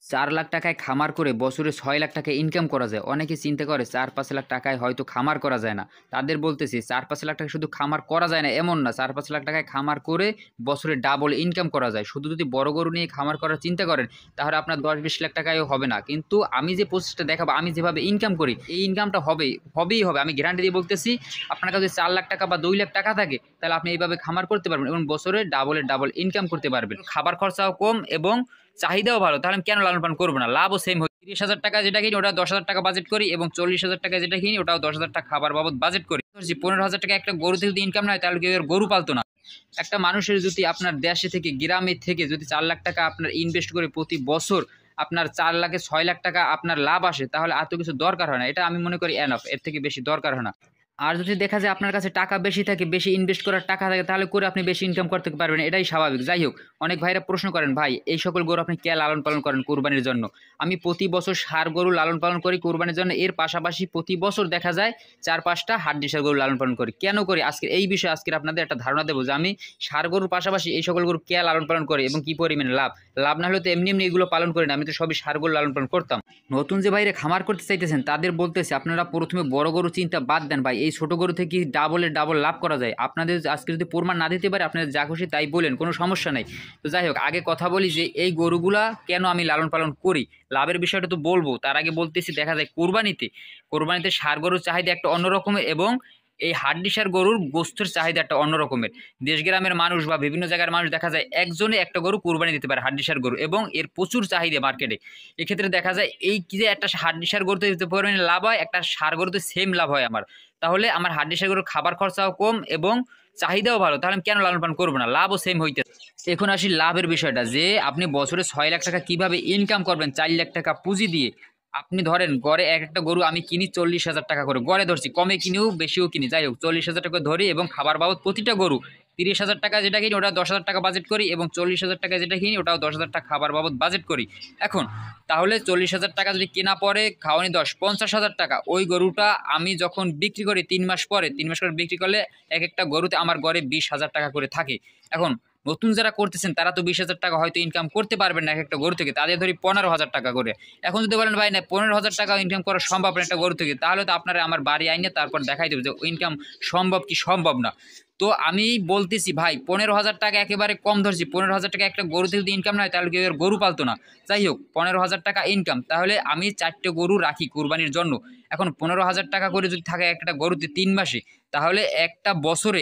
৪,০০,০০০ টাকায় খামার করে বছরে ৬,০০,০০০ টাকা ইনকাম করা যায়। অনেকে চিন্তা করে ৪-৫ লাখ টাকায় হয়তো খামার করা যায় না। তাদের বলতেছি ৪-৫ লাখ টাকা শুধু খামার করা যায় না এমন না। ৪-৫ লাখ টাকায় খামার করে বছরে ডাবল ইনকাম করা যায়। শুধু যদি বড় গরু নিয়ে খামার করার চিন্তা করেন তাহলে আপনার ১০-২০ লাখ টাকায়ও হবে না। কিন্তু আমি যে প্রসেসটা দেখাবো, আমি যেভাবে ইনকাম করি এই ইনকামটা হবেই হবে। আমি গ্যারান্টি দিয়ে বলতেছি আপনার কাছে ৪,০০,০০০ টাকা বা ২ লাখ টাকা থাকে তাহলে আপনি এইভাবে খামার করতে পারবেন এবং বছরে ডাবলের ডাবল ইনকাম করতে পারবেন। খাবার খরচাও কম এবং চাহিদাও ভালো। তাহলে আমি কেন লালন পালন করব না? লাভও সেম হয়। ৩০,০০০ টাকা যেটা কিনি ওটা ১০,০০০ টাকা বাজেট করি এবং ৪০,০০০ টাকা যেটা কিনি ওটাও ১০,০০০ টাকা খাবার বাবদ বাজেট করি। ১৫,০০০ টাকা একটা গরু থেকে যদি ইনকাম না হয় তাহলে কেউ আর গরু পালতো না। একটা মানুষের যদি আপনার দেশে থেকে গ্রামে থেকে যদি ৪,০০,০০০ টাকা আপনার ইনভেস্ট করে প্রতি বছর আপনার ৪ লাখে ৬ লাখ টাকা আপনার লাভ আসে তাহলে আর তো কিছু দরকার হয় না। এটা আমি মনে করি এনাফ। এর থেকে বেশি দরকার হয় না। আর যদি দেখা যায় আপনার কাছে টাকা বেশি থাকে, বেশি ইনভেস্ট করার টাকা থাকে তাহলে করে আপনি বেশি ইনকাম করতে পারবেন। এটাই স্বাভাবিক। যাই হোক, অনেক ভাইরা প্রশ্ন করেন, "ভাই এই সকল গরু আপনি কে লালন পালন করেন কুরবানির জন্য?" আমি প্রতি বছর ষাঁড় গরু লালন পালন করি কুরবানির জন্য। এর পাশাপাশি প্রতি বছর দেখা যায় ৪-৫ টা হাড্ডিসার গরু লালন পালন করি। কেন করি? আজকে এই বিষয়ে আপনাদের একটা ধারণা দেব যে আমি ষাঁড় গরুর পাশাপাশি এই সকল গরু কে লালন পালন করি এবং কি পরিমাণে লাভ। লাভ না হলে তো এমনি এগুলো পালন করি না। আমি তো সবই ষাঁড় গরু লালন পালন করতাম। নতুন যে ভাইরা খামার করতে চাইতেছেন তাদের বলতেছি আপনারা প্রথমে বড় গরু চিন্তা বাদ দেন ভাই। এই ছোট গরু থেকে ডাবলের ডাবল লাভ করা যায়। আপনাদের আজকে যদি প্রমাণ না দিতে পারে আপনাদের যা খুশি তাই বলেন, কোনো সমস্যা নাই। তো যাই হোক, আগে কথা বলি যে এই গরুগুলা কেন আমি লালন পালন করি। লাভের বিষয়টা তো বলবো, তার আগে বলতেছি দেখা যায় কোরবানিতে ষাঁড় গরুর চাহিদা একটা অন্য রকমের এবং এই হাড্ডিসার গরুর গোস্তের চাহিদা একটা অন্য রকমের। দেশ গ্রামের মানুষ বা বিভিন্ন জায়গার মানুষ দেখা যায় একজনে একটা গরু কুরবানি দিতে পারে হাড্ডিসার গরু এবং এর প্রচুর চাহিদা মার্কেটে। এক্ষেত্রে দেখা যায় এই কি যে একটা হাড্ডিসার গরুতে দিতে পরিমাণে লাভ হয়, একটা ষাঁড় গরুতে সেম লাভ হয় আমার। তাহলে আমার হাড্ডিসার গরুর খাবার খরচাও কম এবং চাহিদাও ভালো। তাহলে আমি কেন লালন পালন করবো না? লাভও সেম হইতেছে। এখন আসি লাভের বিষয়টা যে আপনি বছরে ৬ লাখ টাকা কিভাবে ইনকাম করবেন ৪ লাখ টাকা পুঁজি দিয়ে। আপনি ধরেন গড়ে একটা গরু আমি কিনি ৪০,০০০ টাকা করে। গড়ে ধরছি, কমে কিনিও বেশিও কিনি। যাই হোক ৪০,০০০ টাকা ধরি এবং খাবার বাবদ প্রতিটা গরু ৩০,০০০ টাকা যেটা কিনি ওটা ১০,০০০ টাকা বাজেট করি এবং ৪০,০০০ টাকা যেটা কিনি ওটাও ১০,০০০ টাকা খাবার বাবদ বাজেট করি। এখন তাহলে ৪০,০০০ টাকা যদি কেনা পড়ে, খাওয়ানি ১০, ৫০,০০০ টাকা। ওই গরুটা আমি যখন বিক্রি করি ৩ মাস পরে, ৩ মাস করে বিক্রি করলে একেকটা গরুতে আমার গড়ে ২০,০০০ টাকা করে থাকে। এখন নতুন যারা করতেছেন তারা তো ২০,০০০ টাকা হয়তো ইনকাম করতে পারবেন না একেকটা গরু থেকে। তাদের ধরি ১৫,০০০ টাকা করে। এখন যদি বলেন ভাই না ১৫,০০০ টাকা ইনকাম করা সম্ভব না একটা গরু থেকে, তাহলে তো আপনারা আমার বাড়ি আইনে তারপর দেখাই দেবে যে ইনকাম সম্ভব কি সম্ভব না। তো আমি বলতেছি ভাই ১৫,০০০ টাকা একেবারে কম ধরছি। ১৫,০০০ টাকা একটা গরু থেকে যদি ইনকাম না হয় তাহলে কেউ আর গরু পালতো না। যাই হোক ১৫,০০০ টাকা ইনকাম, তাহলে আমি ৪ টে গরু রাখি কুরবানির জন্য। এখন ১৫,০০০ টাকা করে যদি থাকে একটা গরুতে ৩ মাসে, তাহলে একটা বছরে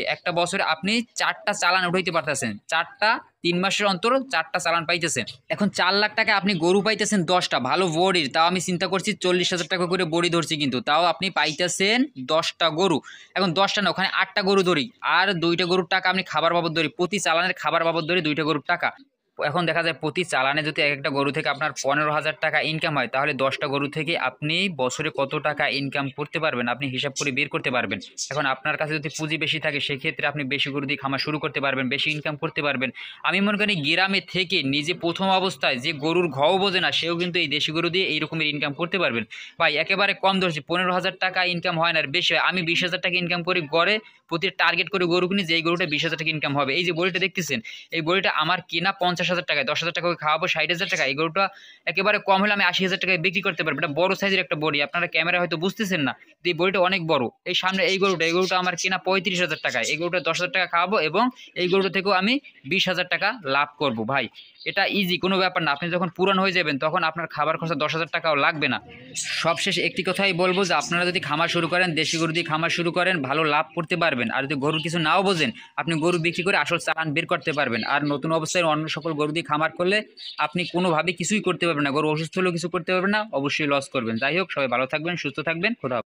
আপনি ৪ টা চালান উঠাইতে পারতেছেন। ৪ টা ৩ মাসের অন্তর ৪ টা চালান পাইতেছেন। এখন ৪ লাখ টাকায় আপনি গরু পাইতেছেন ১০ টা ভালো বডির। তাও আমি চিন্তা করছি ৪০,০০০ টাকা করে বডি ধরছি কিন্তু। তাও আপনি পাইতেছেন ১০ টা গরু। এখন ১০ টা না, ওখানে ৮ টা গরু ধরি। আর ২ টা গরুর টাকা আমি খাবার বাবদ ধরি। প্রতি চালানের খাবার বাবদ ধরি ২ টা গরুর টাকা। এখন দেখা যায় প্রতি চালানে যদি একেকটা গরু থেকে আপনার ১৫,০০০ টাকা ইনকাম হয় তাহলে ১০ টা গরু থেকে আপনি বছরে কত টাকা ইনকাম করতে পারবেন আপনি হিসাব করে বের করতে পারবেন। এখন আপনার কাছে যদি পুঁজি বেশি থাকে সেক্ষেত্রে আপনি বেশি গরু দিয়ে খামার শুরু করতে পারবেন, বেশি ইনকাম করতে পারবেন। আমি মনে করি গ্রামে থেকে নিজে প্রথম অবস্থায় যে গরুর ঘও বোঝে না সেও কিন্তু এই দেশি গরু দিয়ে এই রকমের ইনকাম করতে পারবেন। ভাই একেবারে কম ধরছি, ১৫,০০০ টাকা ইনকাম হয় না, আর বেশি হয়। আমি ২০,০০০ টাকা ইনকাম করি গড়ে, প্রতি টার্গেট করে গরু কিনি যে এই গরুটা ২০,০০০ টাকা ইনকাম হবে। এই যে বড়িটা দেখতেছেন, এই বড়িটা আমার কেনা ৫০,০০০ টাকায়, ১০,০০০ টাকা খাওয়াবো ৬০,০০০ টাকা। এই গরুটা একেবারে কম হলে আমি ৮০,০০০ টাকায় বিক্রি করতে পারবো। এটা বড় সাইজের একটা বড়ি, আপনারা ক্যামেরা হয়তো বুঝতেছেন না, এই বড়িটা অনেক বড়। এই সামনে এই গরুটা আমার কেনা ৩৫,০০০ টাকায়। এই গরুটা ১০,০০০ টাকা খাওয়াবো এবং এই গরুটা থেকেও আমি ২০,০০০ টাকা লাভ করব। ভাই এটা ইজি, কোনো ব্যাপার না। আপনি যখন পুরান হয়ে যাবেন তখন আপনার খাবার খরচা ১০,০০০ টাকাও লাগবে না। সবশেষ একটি কথাই বলবো যে আপনারা যদি খামার শুরু করেন, দেশি গরু দিয়ে খামার শুরু করেন, ভালো লাভ করতে পারবেন। আর যদি গরুর কিছু নাও বোঝেন, আপনি গরু বিক্রি করে আসল চালান বের করতে পারবেন। আর নতুন অবস্থায় অন্য সকল গরু দিয়ে খামার করলে আপনি কোনোভাবে কিছুই করতে পারবেন না। গরু অসুস্থ হলেও কিছু করতে পারবেন না, অবশ্যই লস করবেন। যাই হোক, সবাই ভালো থাকবেন, সুস্থ থাকবেন। খোদা হাফেজ।